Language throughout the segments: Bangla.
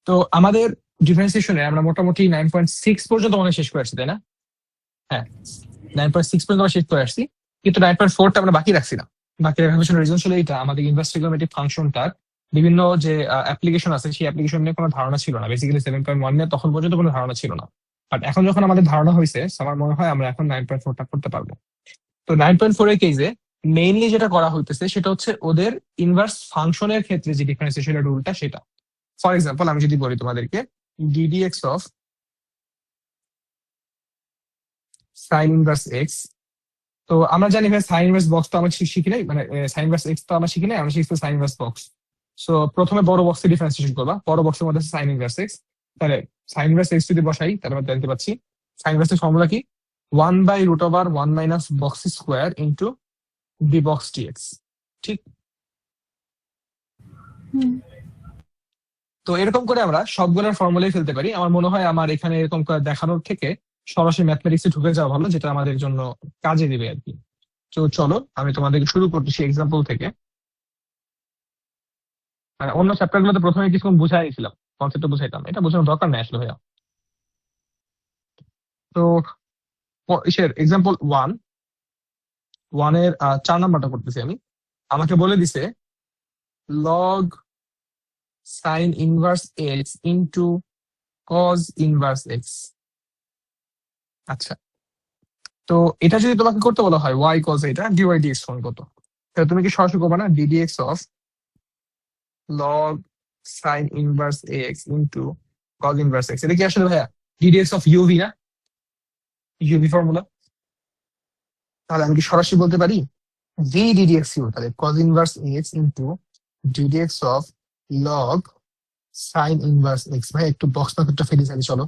তো আমাদের ডিফারেন্সিয়েশনে আমরা মোটামুটি 9.6 পর্যন্ত মনে হয় শেষ করে আসছি, তাই না? হ্যাঁ, 9.6 পর্যন্ত আমরা শেষ করে আসছি, কিন্তু 9.4টা আমরা বাকি রাখছি না। বাকি রাখার পিছনে রিজন ছিল এইটা, আমাদের ইনভার্স ট্রিগোনোমেট্রিক ফাংশনটার বিভিন্ন যে অ্যাপ্লিকেশন আছে সেই অ্যাপ্লিকেশন নিয়ে কোনো ধারণা ছিল না। বেসিক্যালি 7.1 নিয়ে তখন পর্যন্ত কোনো ধারণা ছিল না, বাট এখন যখন আমাদের ধারণা হয়েছে, আমার মনে হয় আমরা এখন 9.4টা করতে পারবো। তো 9.4 এর কেসে মেইনলি যেটা করা হইতেছে সেটা হচ্ছে ওদের ইনভার্স ফাংশনের ক্ষেত্রে যে ডিফারেন্সিয়েশন রুলটা সেটা। ফর এক্সাম্পল আমি যদি বলি তোমাদেরকে ddx of sign inverse x, তো আমরা জানি ভাই সাইন ইনভার্স বক্স তো আমরা শিখি নাই, মানে সাইন ইনভার্স এক্স তো আমরা শিখি নাই, আমরা শিখছি সাইন ইনভার্স বক্স। সো প্রথমে বড় বক্সে ডিফারেন্সিয়েশন করবা, বড় বক্সের মধ্যে সাইন ইনভার্স এক্স। তাহলে সাইন ইনভার্স এক্স যদি বসাই তাহলে আমরা জানতে পাচ্ছি সাইন ইনভার্স এর ফর্মুলা কি, 1/√1 minus box square into D box dx. ঠিক? তো এরকম করে আমরা সবগুলোর ফর্মুলাই ফেলতে পারি। আমার মনে হয় আমার এখানে এরকম করে দেখানোর থেকে সরাসরি ম্যাথমেটিক্সে ঢুকে যাওয়া ভালো, যেটা আমাদের জন্য কাজে দিবে আর কি। তো চলো আমি তোমাদেরকে শুরু করতেছি এক্সাম্পল থেকে। মানে অন্য চ্যাপ্টার গুলোতে প্রথমে কিছুক্ষণ বুঝাই দিয়েছিলাম, কনসেপ্টটা বুঝাইতাম, এটা বোঝানোর দরকার নেই আসলে ভাইয়া। তো ইসের এক্সাম্পল 1 এর 4 নাম্বারটা করতেছি আমি। আমাকে বলে দিছে log sign inverse x into cos inverse x. আচ্ছা, তো এটা যদি তোমাকে করতে বলা হয় ওয়াই কজ এটা ডিওয়াই ডিএক্স ফর্ম কত, তাহলে তুমি কি সরাসরি করবে না ddx of log sign inverse x into cos inverse x. এটা কি আসলে ভাইয়া ডিডিএক্স অফ ইউভি না, ইউভি ফর্মুলা? তাহলে আমি কি সরাসরি বলতে পারি ভি ডিডিএক্স ইউ, তাহলে cause inverse x into ddx of log sign inverse x. ভাই একটু বক্স মেথডটা ফেলে যাবে, চলো।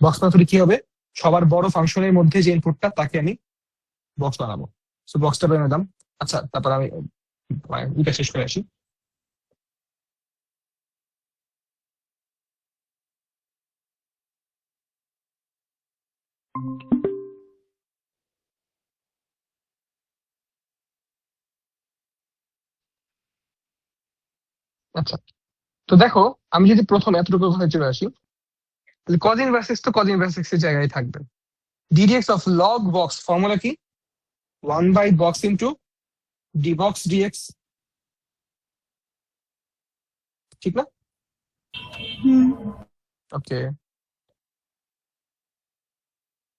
বক্স মেথডে কি হবে, সবার বড় ফাংশনের মধ্যে যে ইনপুটটা তাকে আমি বক্স বানাবো। সো বক্সটা বের নিলাম। আচ্ছা, তারপর আমি এটা শেষ করে আসি। আচ্ছা, তো দেখো আমি যদি প্রথম এতটুকু কথা চলে আসি, তাহলে কজ ইনভার্স এক্স তো কজ ইনভার্স এক্স এর জায়গায় থাকবে। Ddx of log box formula কি, 1/বক্স ইন্টু ডি বক্স ডিএক্স। ঠিক না? ওকে,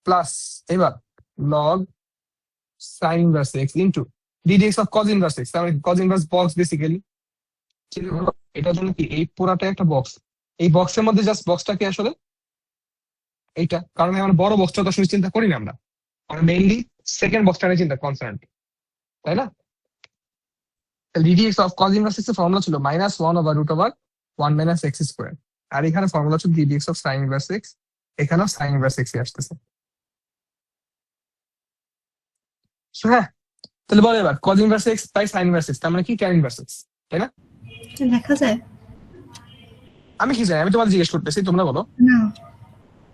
প্লাস এবার log sign inverse x into ddx of cause inverse x, তার মানে কজ ইনভার্স বক্স বেসিক্যালি। এটার জন্য কি এই পুরাটা একটা বক্স, এই বক্সের মধ্যে জাস্ট বক্সটা কি আসলে এইটা, কারণ আমরা বড় বক্সটা তো আসলে চিন্তা করি না, আমরা মেইনলি সেকেন্ড বক্সটা নিয়ে চিন্তা কনসার্ন, তাই না? Ddx of cause inverse x এর ফর্মুলা ছিল -1/√1 মাইনাস এক্স স্কোয়ার, আর এখানে ফর্মুলা ছিল ddx of sign inverse x, এখানেও সাইন ইনভার্স এক্স আসতেছে। হ্যাঁ, তাহলে বলো এবার কজ ইনভার্স এক্স তাই সাইন ইনভার্স এক্স, তার মানে কি ট্যান ইনভার্স এক্স, তাই না? দেখা যায় আমি কি জানি, আমি তোমাদের জিজ্ঞেস করতেছি, তোমরা বলো না।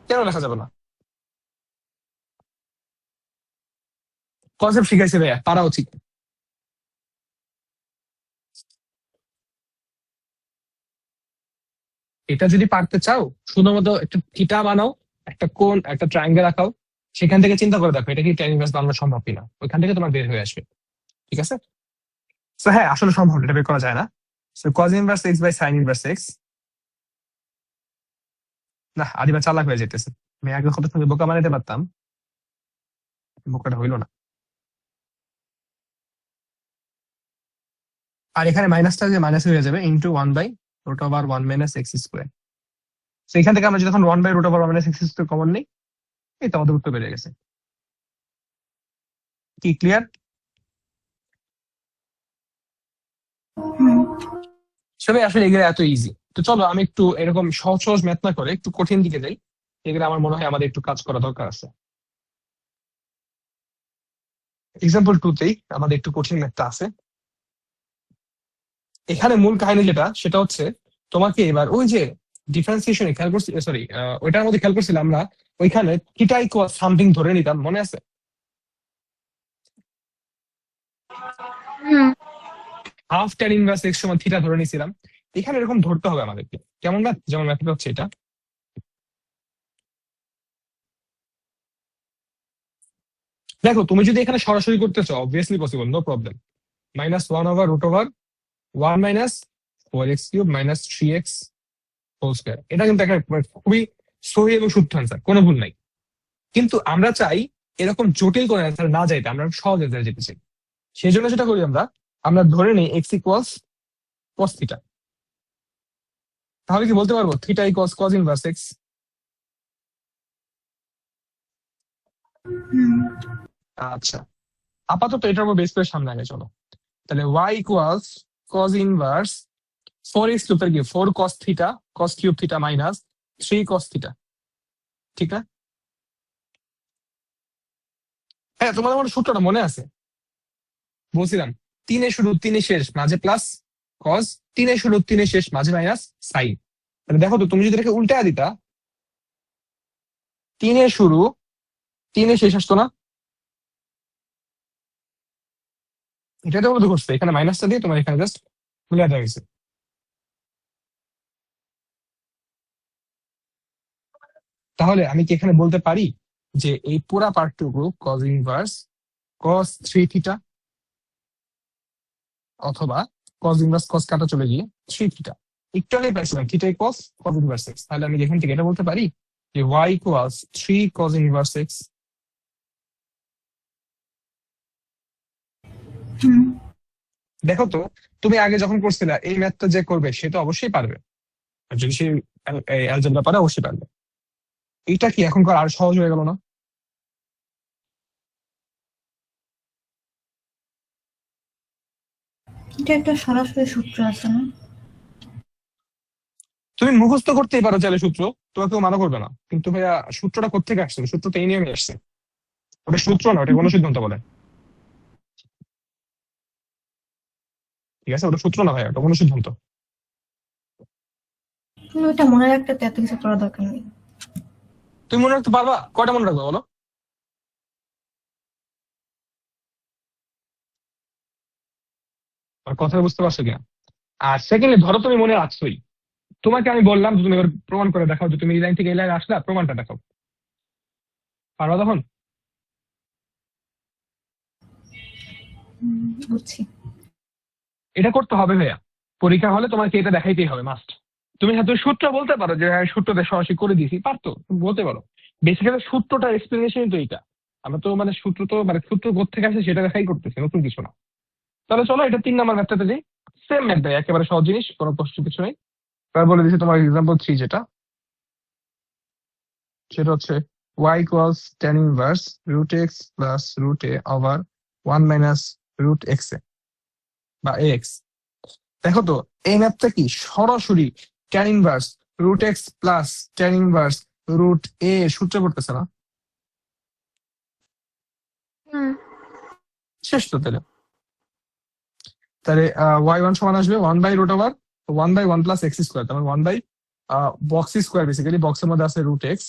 কেন লেখা যাবে না? কনসেপ্ট শিখাইছে ভাইয়া, পারা উচিত। এটা যদি পারতে চাও শুধুমাত্র একটা থিটা বানাও, একটা কোণ, একটা ট্রায়াঙ্গেল আঁকাও, সেখান থেকে চিন্তা করে দেখো এটা কি ট্যান ইনভার্স বানানো সম্ভব কিনা, ওইখান থেকে তোমার বের হয়ে আসবে। ঠিক আছে? তো হ্যাঁ, আসলে সম্ভব, এটা বের করা যায় না। So cos inverse x by sine inverse x. না, আদিবা চালাক হয়ে যেতেছে। আমি আগে কত সুন্দর বোকা বানাইতে পারতাম, বোকাটা হইলো না। আর এখানে মাইনাসটা যে মাইনাস হয়ে যাবে ইন্টু 1/√1 মাইনাস এক্স স্কোয়ার। তো এখান থেকে আমরা যখন 1/√1 মাইনাস এক্স স্কোয়ার কমন নেই, এই তো আমাদের উত্তর বেড়ে গেছে। কি ক্লিয়ার? সবাই আসলে এগুলো এত ইজি। তো চলো আমি একটু এরকম সহজ সহজ ম্যাথ না করে একটু কঠিন দিকে যাই, এগুলো আমার মনে হয় আমাদের একটু কাজ করা দরকার আছে। এক্সাম্পল 2তেই আমাদের একটু কঠিন ম্যাথটা আছে। এখানে মূল কাহিনী যেটা সেটা হচ্ছে তোমাকে এবার ওই যে ডিফারেন্সিয়েশনে খেয়াল করছি, সরি ওইটার মধ্যে খেয়াল করছিলাম আমরা, ওইখানে থিটা ইকুয়াল সামথিং ধরে নিতাম, মনে আছে? হাফ ট্যান ইনভার্স এক্স সমান থিটা ধরে নিছিলাম। এখানে এরকম ধরতে হবে আমাদেরকে, কেমন ম্যাথ? যেমন ম্যাথটা হচ্ছে এটা, দেখো তুমি যদি এখানে সরাসরি করতে চাও obviously possible, no problem. -1/√1 minus 4x³ minus 3x whole square, এটা কিন্তু একটা খুবই সহি এবং শুদ্ধ অ্যান্সার, কোনো ভুল নাই। কিন্তু আমরা চাই এরকম জটিল করে অ্যান্সার না যাইতে, আমরা সহজ অ্যান্সার যেতে চাই। সেই জন্য সেটা করি আমরা, আমরা ধরে নিই x ইকুয়ালস cos থিটা। তাহলে কি বলতে পারবো theta equals cos inverse x? আচ্ছা, আপাতত এটার উপর বেস করে সামনে আগে চলো। তাহলে y equals cos inverse 4x³ কি 4 cos theta cos³ theta minus 3 cos theta, ঠিক না? হ্যাঁ, তোমাদের আমার সূত্রটা মনে আছে, বলছিলাম 3 শুরু 3 শেষ মাঝে প্লাস কস, 3 শুরু 3 শেষ মাঝে মাইনাস সাইন। তাহলে দেখো তো তুমি যদি এটাকে উল্টায় দিতা, 3 শুরু 3 শেষ আসতো না? এটা তো বোধ করছে, এখানে মাইনাসটা দিয়ে তোমার এখানে জাস্ট উল্টায় দেওয়া হয়েছে। তাহলে আমি কি এখানে বলতে পারি যে এই পুরা পার্টটুকু কজ ইনভার্স cos 3 থিটা, অথবা cos ইনভার্স cos কাটা চলে গিয়ে 3 থিটা, একটু আগে পাইছিলাম theta equals cos inverse x, তাহলে আমি এখান থেকে এটা বলতে পারি যে y equals 3 cos inverse x। দেখো তো তুমি আগে যখন করছিলা এই ম্যাথটা যে করবে সে তো অবশ্যই পারবে, আর যদি সে অ্যালজেব্রা পারে অবশ্যই পারবে। এইটা কি এখনকার আর সহজ হয়ে গেল না? এটা একটা সরাসরি সূত্র আছে না? তুমি মুখস্থ করতেই পারো চাইলে সূত্র, তোমাকে কেউ মানা করবে না, কিন্তু ভাইয়া সূত্রটা কোত্থেকে আসছে? সূত্রটা এই নিয়মে আসছে, ওটা সূত্র না, ওটা কোনো সিদ্ধান্ত বলে, ঠিক আছে? ওটা সূত্র না ভাইয়া, ওটা কোনো সিদ্ধান্ত। তুমি ওটা মনে রাখতে তো এত কিছু করার দরকার নেই। তুমি মনে রাখতে পারবা? কয়টা মনে রাখবে বলো? আর কথা বুঝতে পারছো কিনা? আর সেকেন্ডলি ধরো তুমি মনে রাখছোই, তোমাকে আমি বললাম যে তুমি এবার প্রমাণ করে দেখাও যে তুমি এই লাইন থেকে এই লাইনে আসলা, প্রমাণটা দেখাও, পারবা তখন? বুঝছি। এটা করতে হবে ভাইয়া, পরীক্ষা হলে তোমাকে এটা দেখাইতেই হবে মাস্ট। তুমি হয়তো সূত্র বলতে পারো যে হ্যাঁ সূত্রটা সরাসরি করে দিয়েছি, পারতো তুমি বলতে পারো। বেসিক্যালি সূত্রটা এক্সপ্লেনেশনই তো এইটা, আমরা তো মানে সূত্র তো মানে সূত্র কোত্থেকে আসে সেটা দেখাই করতেছি, নতুন কিছু না। তাহলে চলো এটা 3 নাম্বার ম্যাথটাতে যাই। সেম ম্যাথ ভাই, একেবারে সহজ জিনিস, কোনো কষ্ট কিছু নেই। তারপর বলে দিচ্ছি তোমার এক্সাম্পল 3, যেটা সেটা হচ্ছে y equals tan inverse root x plus root a over 1 minus root x a বা ax। দেখো তো এই ম্যাথটা কি সরাসরি tan inverse root x plus tan inverse root a সূত্রে পড়তেছে না? শেষ তো তাহলে। তাহলে y1 সমান আসবে 1/√ওভার 1/1 প্লাস এক্স স্কোয়ার, তার মানে 1/, বক্স স্কোয়ার, বেসিক্যালি বক্সের মধ্যে আছে রুট এক্স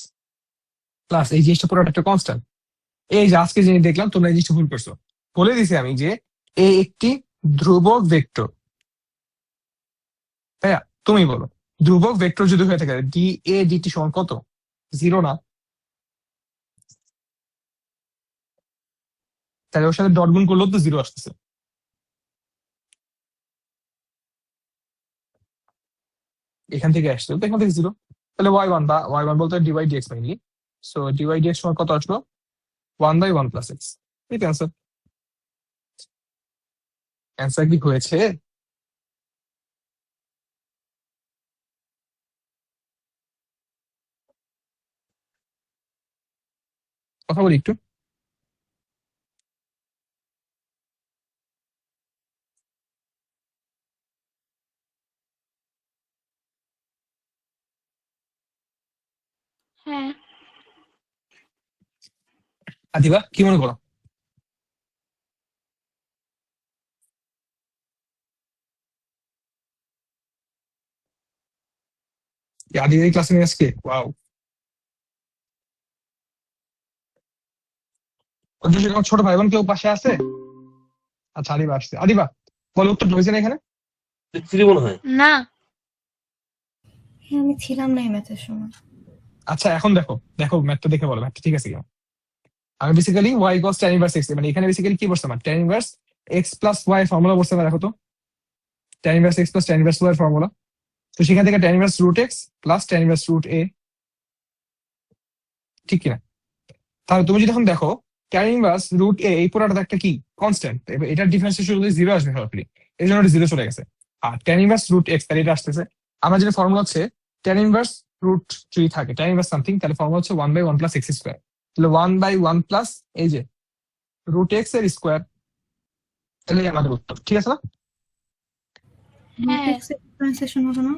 প্লাস এই জিনিসটা পুরোটা একটা কনস্ট্যান্ট। এই যে আজকে জিনিস দেখলাম তোমরা এই জিনিসটা ভুল করছো, বলে দিছি আমি যে এ একটি ধ্রুবক ভেক্টর। হ্যাঁ, তুমি বলো ধ্রুবক ভেক্টর যদি হয়ে থাকে ডি এ ডিটি সমান কত? 0 না? তাহলে ওর সাথে ডট গুণ করলেও তো 0 আসতেছে। এখান থেকে আসছে তো এখান থেকে 0, তাহলে y1 বা y1 বলতে dy dx mainly. So dy dx সমান কত আসলো? 1/1 প্লাস এক্স। ঠিক অ্যান্সার। অ্যান্সার কি হয়েছে? কথা বলি একটু। হ্যাঁ। আদিবা কি মনে করো? আদিবা ক্লাসে নিয়ে আজকে ওয়াও, ওদের আমার ছোট ভাই বোন কেউ পাশে আছে? আচ্ছা আদিবা আসছে, আদিবা বলো উত্তর হয়েছে না এখানে? ফ্রি মনে হয়। না। হ্যাঁ, আমি ছিলাম না এই ম্যাথের সময়। আচ্ছা এখন দেখো দেখো ম্যাথটা দেখে বলো ম্যাথটা ঠিক আছে কিনা। আমি basically y cos tan inverse x, মানে এখানে বেসিক্যালি কি বলছে আমার tan inverse x plus y formula বলছে না, দেখো তো tan inverse x plus tan inverse y formula. তো সেখান থেকে tan inverse root x plus tan inverse root a, ঠিক কিনা? তাহলে তুমি যদি এখন দেখো ট্যান ইনভার্স রুট এ এই পুরোটা একটা কি কনস্ট্যান্ট, এটার ডিফারেন্সিয়েশন যদি জিরো আসবে সরাসরি, এই জন্য জিরো চলে গেছে। আর ট্যান ইনভার্স রুট এক্স তাহলে এটা আসতেছে, আমার যেটা ফর্মুলা হচ্ছে ট্যান ইনভার্স রুট যদি থাকে ট্যান ইনভার্স সামথিং, তাহলে ফর্মুলা হচ্ছে 1/1 প্লাস এক্স স্কোয়ার। তাহলে 1/1 প্লাস এই যে রুট এক্স এর স্কোয়ার, তাহলে আমাদের উত্তর ঠিক আছে না? রুট এক্স এর ডিফারেন্সিয়েশন হবে না?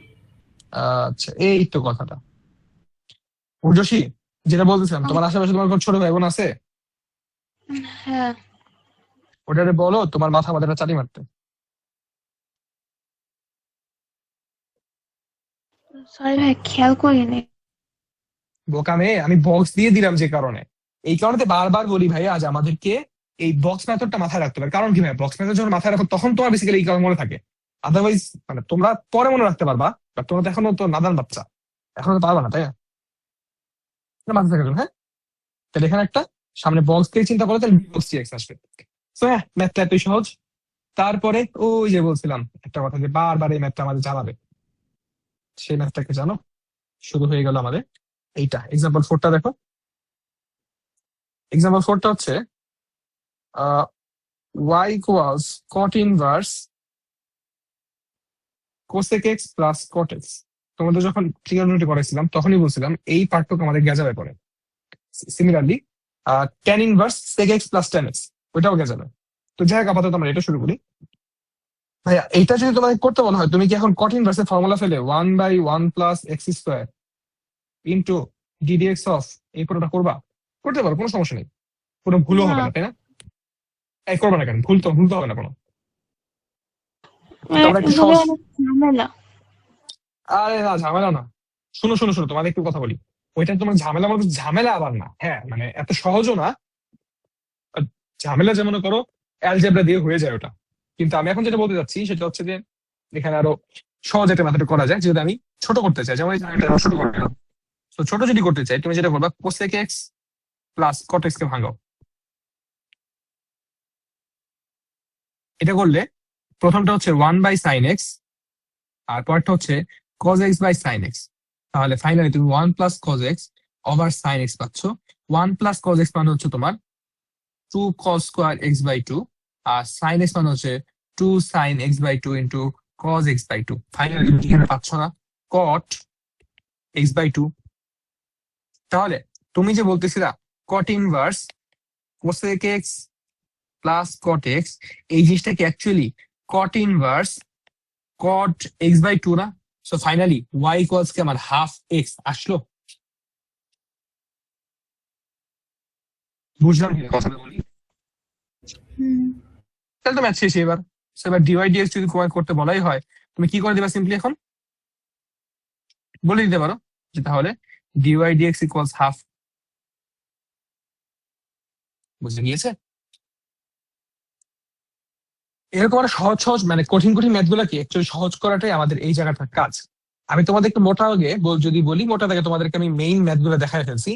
আচ্ছা এই তো কথাটা। উর্জশী, যেটা বলতেছিলাম, তোমার আশেপাশে তোমার কোনো ছোট ভাই বোন আছে? হ্যাঁ, ওটারে বলো তোমার মাথা মাথাটা চাটি মারতে। সরি ভাই, খেয়াল করিনি। বোকা মেয়ে, আমি বক্স দিয়ে দিলাম যে কারণে, এই কারণে বারবার বলি ভাই আজ আমাদেরকে এই বক্স মেথডটা মাথায় রাখতে হবে। কারণ কি ভাই, বক্স মেথড যখন মাথায় রাখো তখন তোমার বেসিক্যালি এই কারণ মনে থাকে। আদারওয়াইজ মানে তোমরা পরে মনে রাখতে পারবা, বাট তোমরা তো এখনো তো নাদান বাচ্চা, এখনো তো পারবা না, তাই না? এটা মাথায় থাকবে, হ্যাঁ? তাহলে এখানে একটা সামনে বক্স দিয়ে চিন্তা করো, তাহলে বক্স এক্স আসবে। তো হ্যাঁ, ম্যাথটা এতই সহজ। তারপরে ওই যে বলছিলাম একটা কথা, যে বারবার এই ম্যাথটা আমাদের জ্বালাবে, সেই ম্যাথটাকে জানো শুরু হয়ে গেল আমাদের এইটা। এক্সাম্পল 4টা দেখো। এক্সাম্পল 4টা হচ্ছে y equals cot inverse cosec x plus cot x. তোমাদের যখন ট্রিগোনোমেট্রি করেছিলাম তখনই বলছিলাম এই পার্টটুকু আমাদের গেজাবে পড়ে। Similarly tan inverse sec x plus tan x, ওইটাও গেজাবে। তো যাই হোক, আপাতত আমরা এটা শুরু করি। ভাইয়া এইটা যদি তোমাকে করতে বলা হয়, তুমি কি এখন cot ইনভার্সের ফর্মুলা ফেলে 1/1 plus x square into ddx of এই পুরোটা করবা? করতে পারো, কোনো সমস্যা নেই, কোনো ভুলও হবে না, না, তাই না? এই করবে না কেন? ভুল তো হবে না কোনো। তো আমরা একটু এগুলো সহজ। অনেক ঝামেলা। আরে না, ঝামেলা না। শুনো শুনো শুনো, তোমাদের একটু কথা বলি। ওইটা তোমার ঝামেলা মানে ঝামেলা আবার না, হ্যাঁ মানে এত সহজও না। আর ঝামেলা যেমন করো অ্যালজেব্রা দিয়ে হয়ে যায় ওটা। কিন্তু আমি এখন যেটা বলতে চাচ্ছি সেটা হচ্ছে যে এখানে আরো সহজ একটা মেথড করা যায়, যেটা আমি ছোট করতে চাই, যেমন এই জায়গাটা ছোট করে দিলাম। তো ছোট যদি করতে চাই, তুমি যেটা করবা cosec x plus cot x কে ভাঙাও। এটা করলে প্রথমটা হচ্ছে 1/sin x, আর পরেরটা হচ্ছে cos x/sin x। তাহলে ফাইনালি তুমি 1 + cos x over sin x পাচ্ছ। 1 + cos x মানে হচ্ছে তোমার 2 cos² x/2, আর sin x মানে হচ্ছে 2 sin x/2 into cos x/2। Finally তুমি এখানে পাচ্ছ না cot x/2। তাহলে তুমি যে বলতেছিলা cot inverse cosec x plus cot x, এই জিনিসটা কি actually cot inverse cot x/2 না? সো ফাইনালি y ইকুয়ালস কি আমার হাফ এক্স আসলো। বুঝলাম কি কথাটা বলি? হুম। তাহলে তো ম্যাথ শেষ এবার। So এবার ডিওয়াই ডিএক্স যদি তোমায় করতে বলাই হয়, তুমি কি করে দিবা? সিম্পলি এখন বলে দিতে পারো যে তাহলে ডিওয়াই ডিএক্স ইকুয়ালস হাফ। বুঝে গিয়েছে? এরকম একটা সহজ সহজ মানে কঠিন কঠিন ম্যাথ গুলাকে একচুয়ালি সহজ করাটাই আমাদের এই জায়গাটার কাজ। আমি তোমাদেরকে মোটা আগে যদি বলি মোটা থেকে তোমাদেরকে আমি মেইন ম্যাথ গুলো দেখায় ফেলছি।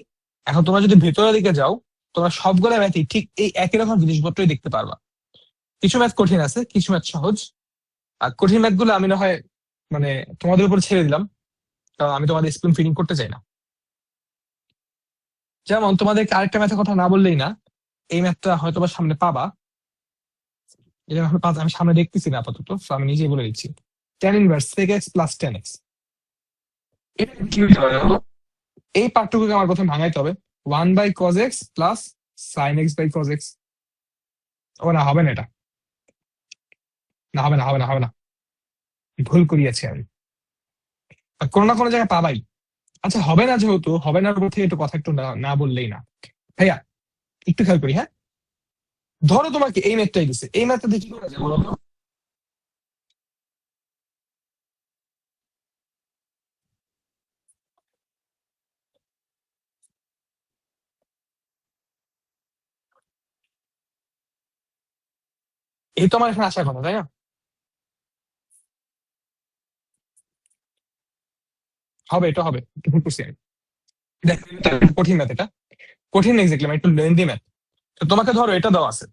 এখন তোমরা যদি ভেতরের দিকে যাও, তোমরা সবগুলো ম্যাথই ঠিক এই একই রকম জিনিসপত্রই দেখতে পারবা। কিছু ম্যাথ কঠিন আছে, কিছু ম্যাথ সহজ। আর কঠিন ম্যাথ গুলো আমি না হয় মানে তোমাদের উপর ছেড়ে দিলাম, কারণ আমি তোমাদের স্পুন ফিডিং করতে চাই না। যেমন তোমাদেরকে আরেকটা ম্যাথের কথা না বললেই না, এই ম্যাথটা হয়তো বা সামনে পাবা। এটা আমি সামনে দেখতেছি না আপাতত, so আমি নিজেই বলে দিচ্ছি। tan inverse sec x plus tan x, এটা কি হতে পারে বলো? এই পার্টটুকুকে আমার প্রথমে ভাঙাইতে হবে। 1/cos x plus sin x/cos x। ও না, হবে না, এটা না, হবে না, হবে না, হবে না, ভুল করিয়াছি আমি। আর কোনো না কোনো জায়গায় পাবাই। আচ্ছা হবে না, যেহেতু হবে না উপর থেকে একটু কথা একটু না না বললেই না। ভাইয়া একটু খেয়াল করি, হ্যাঁ? ধরো তোমাকে এই ম্যাথটাই দিছে, এই ম্যাথটা দিয়ে কি করা যায় বলো তো? এই তো আমার এখানে আসার কথা, তাই না? হবে, এটা হবে, একটু ভুল করছি আমি। দেখো এটা একটু কঠিন ম্যাথ, এটা কঠিন এক্স্যাক্টলি, মানে একটু লেন্দি ম্যাথ। তো তোমাকে ধরো এটা দেওয়া আছে,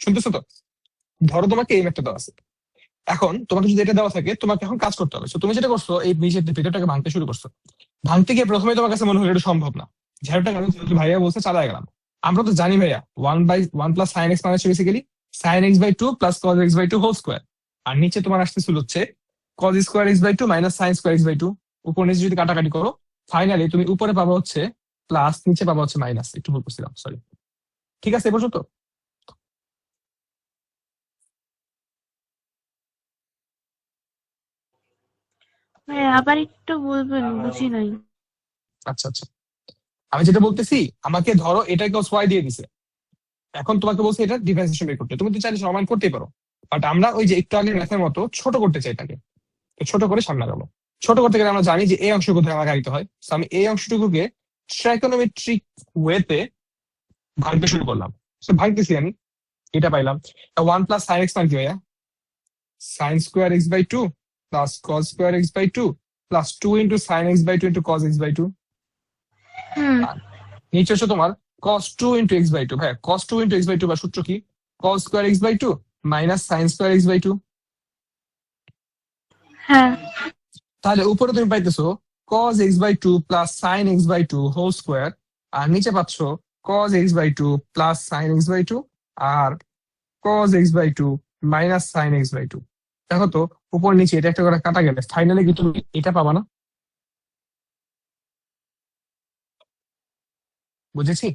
শুনতেছো তো? ধরো তোমাকে এই ম্যাথটা দেওয়া আছে। এখন তোমাকে যদি এটা দেওয়া থাকে, তোমাকে এখন কাজ করতে হবে। তো তুমি যেটা করছো, এই নিচের ভিতরটাকে ভাঙতে শুরু করছো। ভাঙতে গিয়ে প্রথমে তোমার কাছে মনে হলো এটা সম্ভব না, ঝাড়ুটা কারণ ভাইয়া বলছে চালায় গেলাম। আমরা তো জানি ভাইয়া 1/1 প্লাস সাইন এক্স মানে হচ্ছে basically sine x by two plus cos x by two whole square. আর নিচে তোমার আসতেছিল হচ্ছে cos square x by two minus sine square x by two. উপর নিচে যদি কাটাকাটি করো, ফাইনালি তুমি উপরে পাবো হচ্ছে প্লাস, নিচে পাবো হচ্ছে মাইনাস। একটু ভুল করছিলাম, সরি। ঠিক আছে এ পর্যন্ত? ভাইয়া আবার একটু বলবেন, বুঝি নাই। আচ্ছা আচ্ছা, আমি যেটা বলতেছি, আমাকে ধরো এটাকে ওয়াই দিয়ে দিছে। এখন তোমাকে বলছে এটা ডিফারেন্সিয়েশন বের করতে, তুমি তো চাইলে সমান করতেই পারো। বাট আমরা ওই যে একটু আগে ম্যাথের মতো ছোট করতে চাই তাকে, তো ছোট করে সামনে গেল। ছোট করতে গেলে আমরা জানি যে এই অংশ কোথায় আমার গাড়িতে হয়। So আমি এই অংশটুকুকে ট্রাইকোনোমেট্রিক ওয়েতে ভাঙতে শুরু করলাম। তো ভাঙতেছি আমি, এটা পাইলাম 1 প্লাস সাইন এক্স মানে কি ভাইয়া? Sine square x by two plus cos square x by two plus 2 sine x by two into cos x by two. হুম। নিচে হচ্ছে তোমার cos 2 x/2। ভাই cos 2 x/2 বা সূত্র কি? cos square x by two minus sine square x by two. হ্যাঁ। তাহলে উপরে তুমি পাইতেছো cos x/2 plus sine x by two whole square, আর নিচে পাচ্ছ cos x/2 plus sine x by two আর cos x/2 minus sine x by two. দেখো তো উপর নিচে এটা একটা করে কাটা গেলে ফাইনালি কি তুমি এটা পাবা না? বুঝেছি।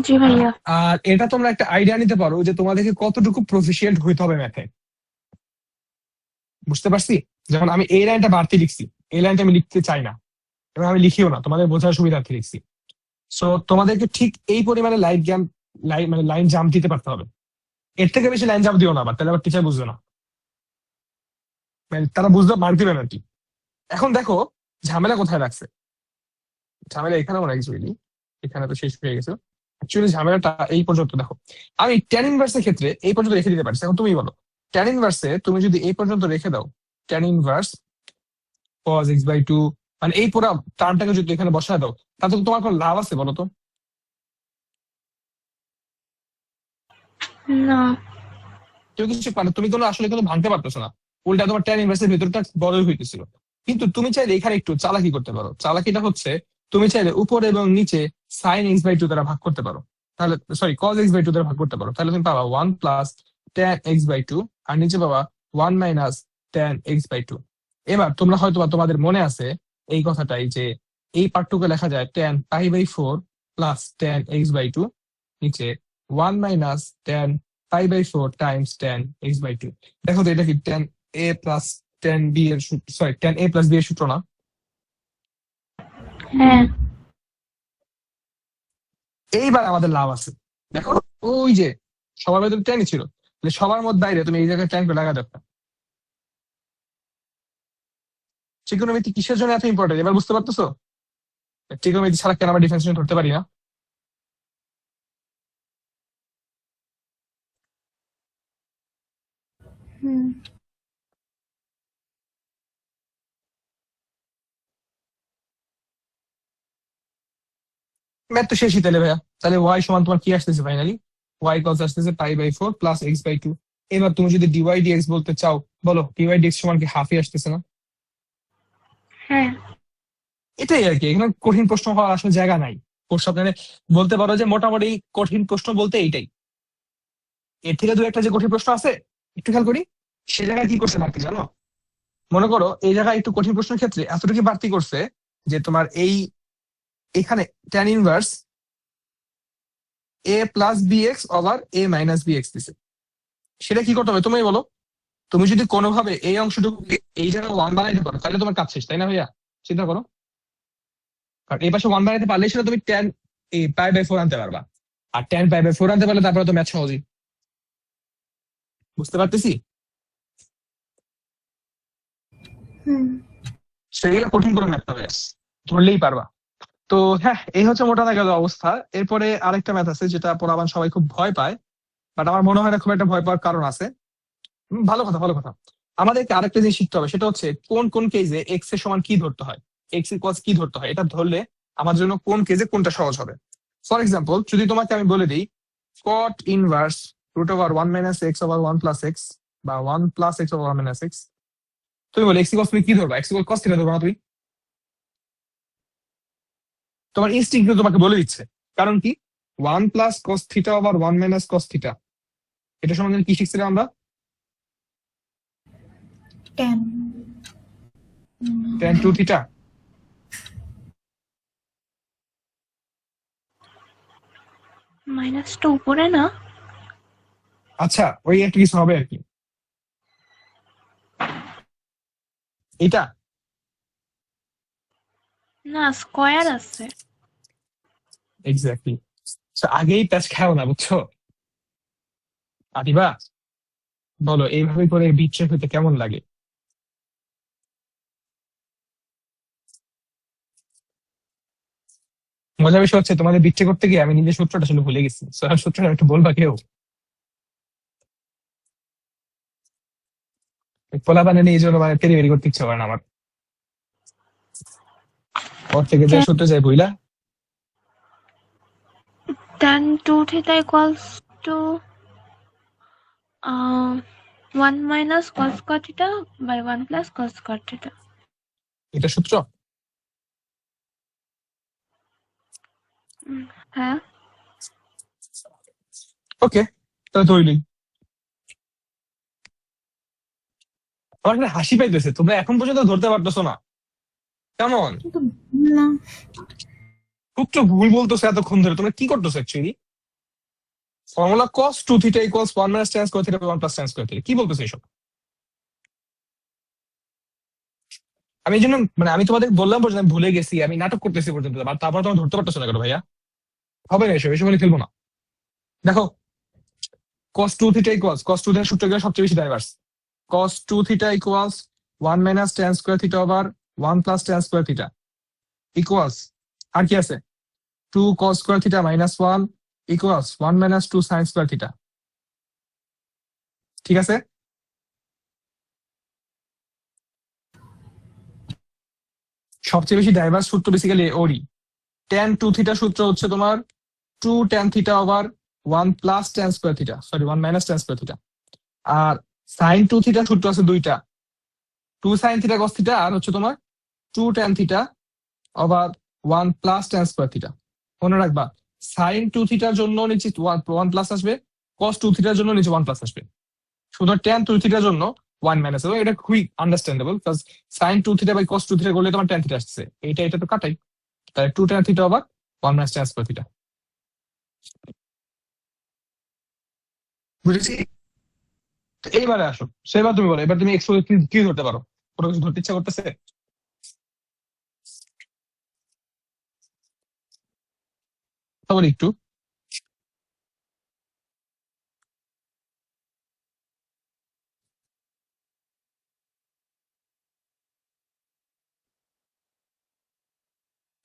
জি ভাইয়া। আর এটা তোমরা একটা আইডিয়া নিতে পারো যে তোমাদেরকে কতটুকু প্রফিসিয়েন্ট হইতে হবে ম্যাথে। বুঝতে পারছি? যেমন আমি এই লাইনটা বাড়তি লিখছি, এই লাইনটা আমি লিখতে চাই না এবং আমি লিখিও না, তোমাদের বোঝার সুবিধার্থে লিখছি। সো তোমাদেরকে ঠিক এই পরিমাণে লাইন জ্ঞান, মানে লাইন জাম্প দিতে পারতে হবে। এর থেকে বেশি লাইন জাম্প দিও না, আবার তাহলে আবার টিচার বুঝবে না, মানে তারা বুঝতে মার্ক দিবে না আর কি। এখন দেখো ঝামেলা কোথায় লাগছে। ঝামেলা এখানে মনে অ্যাকচুয়ালি, এখানে তো শেষ হয়ে গেছে। অ্যাকচুয়ালি ঝামেলাটা এই পর্যন্ত। দেখো আমি ট্যান ইনভার্সের ক্ষেত্রে এই পর্যন্ত রেখে দিতে পারছি। এখন তুমি বলো ট্যান ইনভার্সে তুমি যদি এই পর্যন্ত রেখে দাও, ট্যান ইনভার্স cos x/2 মানে এই পুরো টার্মটাকে যদি এখানে বসায় দাও, তাতে তো তোমার কোনো লাভ আছে বলো তো? না। কেউ কিছু মানে তুমি কোনো আসলে কোনো ভাঙতে পারতেছো না, উল্টা তোমার ট্যান ইনভার্সের ভেতরটা বড়ই হইতেছিল। কিন্তু তুমি চাইলে এখানে একটু চালাকি করতে পারো। চালাকিটা হচ্ছে তুমি চাইলে উপরে এবং নিচে সাইন x/2 দ্বারা ভাগ করতে পারো। তাহলে সরি cos x/2 দ্বারা ভাগ করতে পারো, তাহলে তুমি পাবা 1 প্লাস ট্যান x/2 আর নিচে পাবা 1 মাইনাস ট্যান x/2। এবার তোমরা হয়তো বা তোমাদের মনে আছে এই কথাটাই যে এই পার্টটুকু লেখা যায় ট্যান π/4 প্লাস ট্যান x/2 নিচে 1 minus tan π/4 Times tan x/2। দেখো তো এটা কি tan a plus tan b এর sorry tan a plus b এর সূত্র না? হ্যাঁ। এইবার আমাদের লাভ আছে। দেখো ওই যে সবার ভেতরে ট্যানই ছিল, তাহলে সবার মধ্যে বাইরে তুমি এই জায়গায় ট্যান করে লাগা দরকার। ট্রিগোনোমেট্রি কিসের জন্য এত ইম্পর্টেন্ট এবার বুঝতে পারতেছো? ট্রিগোনোমেট্রি ছাড়া কেন আমরা ডিফারেন্সিয়েশন ধরতে পারি না? হুম। ম্যাথ তো শেষই তাহলে ভাইয়া। তাহলে ওয়াই সমান তোমার কি আসতেছে ফাইনালি? ওয়াই কস আসতেছে π/4 প্লাস x/2। এবার তুমি যদি ডিওয়াই ডিএক্স বলতে চাও, বলো ডিওয়াই ডিএক্স সমান কি হাফই আসতেছে না? হ্যাঁ। এটাই আর কি, এখানে কঠিন প্রশ্ন হওয়ার আসলে জায়গা নাই। প্রশ্ন মানে বলতে পারো যে মোটামুটি কঠিন প্রশ্ন বলতে এইটাই। এর থেকে দু একটা যে কঠিন প্রশ্ন আছে একটু খেয়াল করি, সে জায়গায় কি করছে বাড়তি জানো? মনে করো এই জায়গায় একটু কঠিন প্রশ্নের ক্ষেত্রে এতটুকু বাড়তি করছে যে তোমার এই এখানে tan inverse a plus b x over a minus b x দিছে। সেটা কি করতে হবে তুমি বলো? তুমি যদি কোনোভাবে এই অংশটুকু এই জায়গায় ওয়ান বানাইতে পারো তাহলে তোমার কাজ শেষ, তাই না ভাইয়া? চিন্তা করো, কারণ এই পাশে ওয়ান বানাইতে পারলে সেটা তুমি ট্যান এই π/4 আনতে পারবা। আর ট্যান π/4 আনতে পারলে তারপরে তো ম্যাথ সহজই। বুঝতে পারতেছি? হুম। সেগুলো কঠিন করে ম্যাথ হবে, ধরলেই পারবা। তো হ্যাঁ, এই হচ্ছে মোটা দাগের অবস্থা। এরপরে আরেকটা ম্যাথ আছে যেটা পড়াবান সবাই খুব ভয় পায়, বাট আমার মনে হয় না খুব একটা ভয় পাওয়ার কারণ আছে। ভালো কথা ভালো কথা। আমাদেরকে আরেকটা জিনিস শিখতে হবে, সেটা হচ্ছে কোন কোন কেসে এক্স এর সমান কি ধরতে হয়, এক্স ইকুয়ালস কি ধরতে হয়। এটা ধরলে আমার জন্য কোন কেসে কোনটা সহজ হবে। ফর এক্সাম্পল, যদি তোমাকে আমি বলে দিই cot inverse root over 1 - x/1 + x বা 1 + x/1 - x, তুমি বলে এক্স ইকুয়ালস তুমি কি ধরবা, এক্স ইকুয়াল কস থিটা ধরবা না তুমি? তোমার ইনস্টিংক্ট তোমাকে বলে দিচ্ছে। কারণ কি, 1 + cos θ/1 - cos θ, এটা সম্বন্ধে কি শিখছিলাম আমরা? 10 tan 2θ। মাইনাসটা উপরে না? আচ্ছা, ওই একটা কিছু হবে আর কি। এটা না, স্কয়ার আছে। এক্স্যাক্টলি। আগেই প্যাচ খাও না, বুঝছো? আদিবা, বলো এইভাবে করে বিট্রেক হইতে কেমন লাগে? মজার বিষয় হচ্ছে তোমাদের বিট্রে করতে গিয়ে আমি নিজের সূত্রটা আসলে ভুলে গেছি। সূত্রটা একটু বলবা কেউ? পোলা বানালে এই জন্য মানে তেরি করতে ইচ্ছা করে না আমার। ওর থেকে যে সূত্র যায় বইলা। tan 2θ equals to 1 - cos square theta by 1 + cos square theta. এটা সূত্র? হ্যাঁ। ওকে, তাহলে তো হইলই। আমার এখানে হাসি পাইতেছে, তোমরা এখন পর্যন্ত ধরতে পারতেছো না কেমন? কিন্তু বললাম সূত্র ভুল বলতেছো এতক্ষণ ধরে, তোমরা কি করতেছো actually? Formula cos 2θ = 1 - tan square theta by 1 + tan square theta, কি বলতেছো এইসব? আমি এই জন্য মানে আমি তোমাদের বললাম পর্যন্ত আমি ভুলে গেছি, আমি নাটক করতেছি পর্যন্ত, আর তারপর তোমার ধরতে পারতেছো না কেন ভাইয়া? হবে না এসব, এসব বলে খেলবো না। দেখো, cos 2θ = cos 2θ সূত্র গেলে সবচেয়ে বেশি diverse. cos 2θ = 1 - tan square theta over 1 + tan square theta equals, আর কি আছে, 2 cos square theta - 1 equals 1 - 2 sin square theta। ঠিক আছে? সবচেয়ে বেশি ডাইভার্স সূত্র বেসিক্যালি ওরই। tan 2θ সূত্র হচ্ছে তোমার 2 tan θ over 1 + tan square theta, sorry 1 - tan square theta। আর sin 2θ সূত্র আছে দুইটা, 2 sin θ cos θ, আর হচ্ছে তোমার 2 tan θ over 1 + tan square theta। মনে রাখবা, sin 2θ জন্য নিচে 1 প্লাস আসবে, cos 2θ জন্য নিচে 1 প্লাস আসবে। শুধু tan 2θ জন্য 1 মাইনাস হবে। এটা খুবই understandable, because sin 2θ by cos 2θ করলে তোমার tan θ আসছে, এটা তো কাটাই। তাহলে 2 tan θ over 1 - tan square theta। বুঝেছি? তো এইবারে আসো, সেবার তুমি বলো, এবার তুমি এক্স কি ধরতে পারো? কোনো কিছু ধরতে ইচ্ছা করতেছে? তাহলে একটু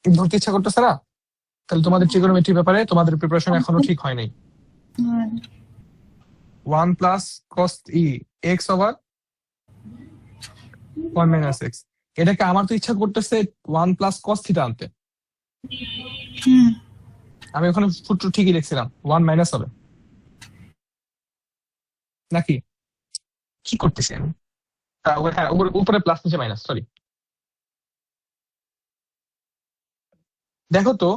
ধরতে ইচ্ছা করতেছে না? তাহলে তোমাদের ট্রিগোনোমেট্রির ব্যাপারে তোমাদের প্রিপারেশন এখনো ঠিক হয় নাই। 1 + cos x over 1 - x, এটাকে আমার তো ইচ্ছা করতেছে 1 + cos θ আনতে। আমি ওখানে সূত্র ঠিকই লিখছিলাম, 1 মাইনাস হবে নাকি? কি করতেছি আমি? হ্যাঁ, উপরে প্লাস নিচে মাইনাস, সরি। দেখো তো,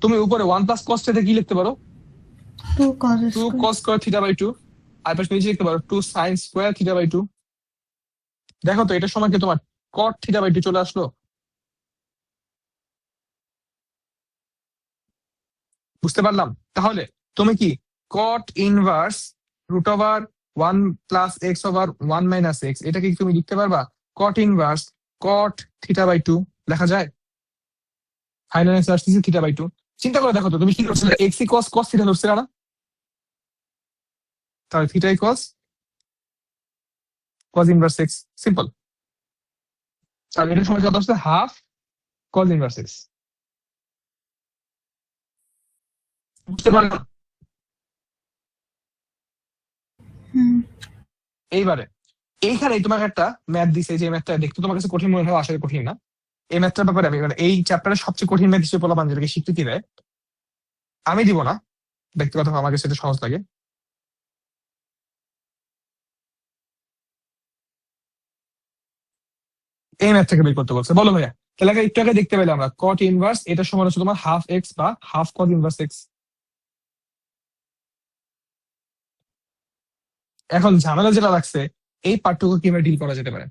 তুমি উপরে 1 + cos θ কি লিখতে পারো? 2 cos 2 square cos square θ/2। আর পাশে নিচে লিখতে পারো 2 sin square θ/2। দেখো তো, এটার সময় কি তোমার cot θ/2 চলে আসলো? বুঝতে পারলাম? তাহলে তুমি কি cot inverse root over 1 + x over 1 - x, এটা কি তুমি লিখতে পারবা cot ইনভার্স cot θ/2 লেখা যায়? ফাইনাল অ্যান্সার আসতেছে θ/2। চিন্তা করে দেখো তো, তুমি কি করছিলে, x ইকুয়ালস cos θ ধরছিলে না? তাহলে θ equals cos inverse x, simple. তাহলে এটার সময় কত আসছে, হাফ cos ইনভার্স x। বুঝতে পারলাম? হুম এইবারে এইখানে তোমাকে একটা ম্যাথ দিছে, যে ম্যাথটা দেখতে তোমার কাছে কঠিন মনে হয়, আসলে কঠিন না। এই ম্যাথটার ব্যাপারে আমি মানে এই চ্যাপ্টারের সবচেয়ে কঠিন ম্যাথ হিসেবে বলা যেটাকে স্বীকৃতি দেয়, আমি দিব না, ব্যক্তিগতভাবে আমার কাছে এটা সহজ লাগে। এই ম্যাথ থেকে বের করতে বলছে। বলো ভাইয়া, তাহলে একটু আগে দেখতে পেলে আমরা কট ইনভার্স এটা সমান হচ্ছে তোমার হাফ এক্স বা হাফ কট ইনভার্স এক্স। এখন ঝামেলা যেটা লাগছে, এই পার্টটুকু কিভাবে ডিল করা যেতে পারে?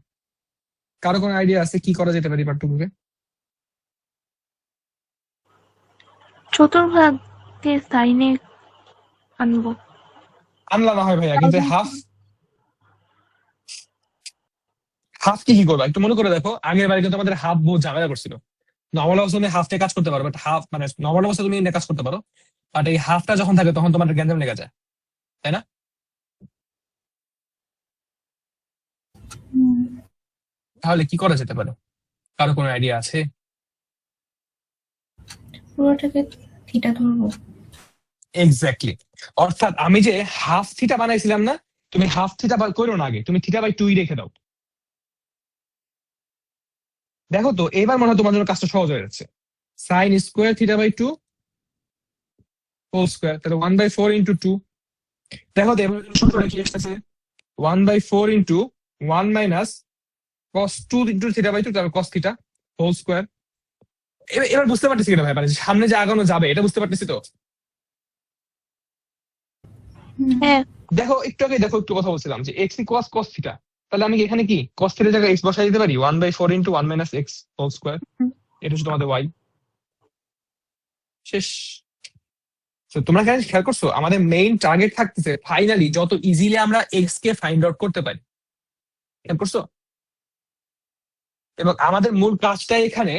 কারো কোনো আইডিয়া আছে কি করা যেতে পারে এই পার্টটুকুকে? চতুর্ভাগকে সাইনে আনবো। আনলা না হয় ভাইয়া, কিন্তু হাফ হাফ কি কি করবা একটু মনে করে দেখো। আগের বারে কিন্তু আমাদের হাফ বহু ঝামেলা করছিল। নর্মাল অবস্থা তুমি হাফ কাজ করতে পারো, বাট হাফ মানে নর্মাল অবস্থা তুমি এনে কাজ করতে পারো, বাট এই হাফটা যখন থাকে তখন তোমার গ্যাঞ্জাম লেগে যায়, তাই না? তাহলে কি করা যেতে পারে? কারো কোনো আইডিয়া আছে? পুরোটাকে থিটা ধরবো। এক্স্যাক্টলি। অর্থাৎ আমি যে হাফ থিটা বানাইছিলাম না, তুমি হাফ থিটা করো না, আগে তুমি থিটা বাই 2 রেখে দাও। দেখো তো এবার মনে হয় তোমার জন্য কাজটা সহজ হয়ে যাচ্ছে। Sine square theta by 2 whole square, তাহলে 1/4 ইন্টু 2। দেখো তো এবার সূত্রটা কি আসতেছে, 1/4 into 1 minus cos 2 into theta by 2, তারপর কস থিটা হোল স্কোয়ার। এবার বুঝতে পারতেছি কিনা ভাই, মানে সামনে যে আগানো যাবে এটা বুঝতে পারতেছি তো? হ্যাঁ, দেখো একটু আগে দেখো একটু কথা বলছিলাম যে এক্স ইকুয়ালস কস থিটা, তাহলে আমি কি এখানে কি কস থিটার জায়গায় এক্স বসাই দিতে পারি, 1/4 into 1 minus x whole square. এটা হচ্ছে তোমাদের ওয়াই। শেষ। তো তোমরা এখানে খেয়াল করছো আমাদের মেইন টার্গেট থাকতেছে ফাইনালি যত ইজিলি আমরা এক্স কে ফাইন্ড আউট করতে পারি। খেয়াল করছো? এবং আমাদের মূল কাজটাই এখানে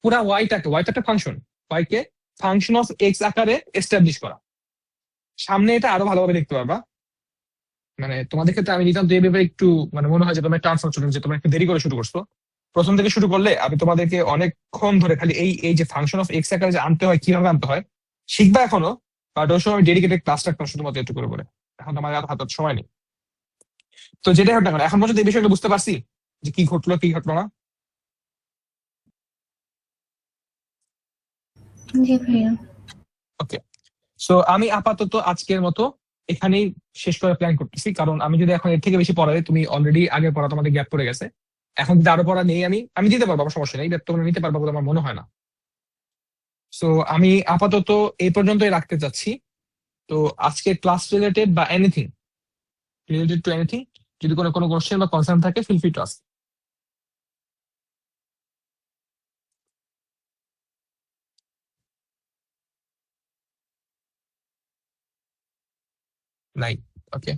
পুরা ওয়াইটা একটা ফাংশন, ওয়াই কে ফাংশন অফ এক্স আকারে এস্টাবলিশ করা। সামনে এটা আরো ভালোভাবে দেখতে পারবা। মানে তোমাদের ক্ষেত্রে আমি নিতাম তো এই ব্যাপারে একটু মানে মনে হয় যে তোমরা একটা আনফর্চুনেট যে তোমরা একটু দেরি করে শুরু করছো। প্রথম থেকে শুরু করলে আমি তোমাদেরকে অনেকক্ষণ ধরে খালি এই এই যে ফাংশন অফ এক্স আকারে যে আনতে হয়, কিভাবে আনতে হয় শিখবা এখনো, বাট ওই সময় আমি ডেডিকেটেড ক্লাস রাখতাম শুধুমাত্র একটু করে বলে। এখন তো আমার হাতে সময় নেই। তো যেটাই হোক না কেন, এখন পর্যন্ত এই বিষয়টা বুঝতে পারছি যে কি ঘটলো কি ঘটলো না। জি ভাইয়া। ওকে, সো আমি আপাতত আজকের মতো এখানেই শেষ করার প্ল্যান করতেছি, কারণ আমি যদি এখন এর থেকে বেশি পড়াই, তুমি অলরেডি আগের পড়া তোমাদের গ্যাপ পড়ে গেছে। এখন যদি আরো পড়া নেই আমি আমি দিতে পারবো, আমার সমস্যা নেই, বাট তোমরা নিতে পারবো বলে আমার মনে হয় না। সো আমি আপাতত এই পর্যন্তই রাখতে চাচ্ছি। তো আজকে ক্লাস রিলেটেড বা এনিথিং রিলেটেড টু এনিথিং, যদি কোনো কোনো কোশ্চেন বা কনসার্ন থাকে ফিল ফ্রি টু আস্ক। নাই? ওকে।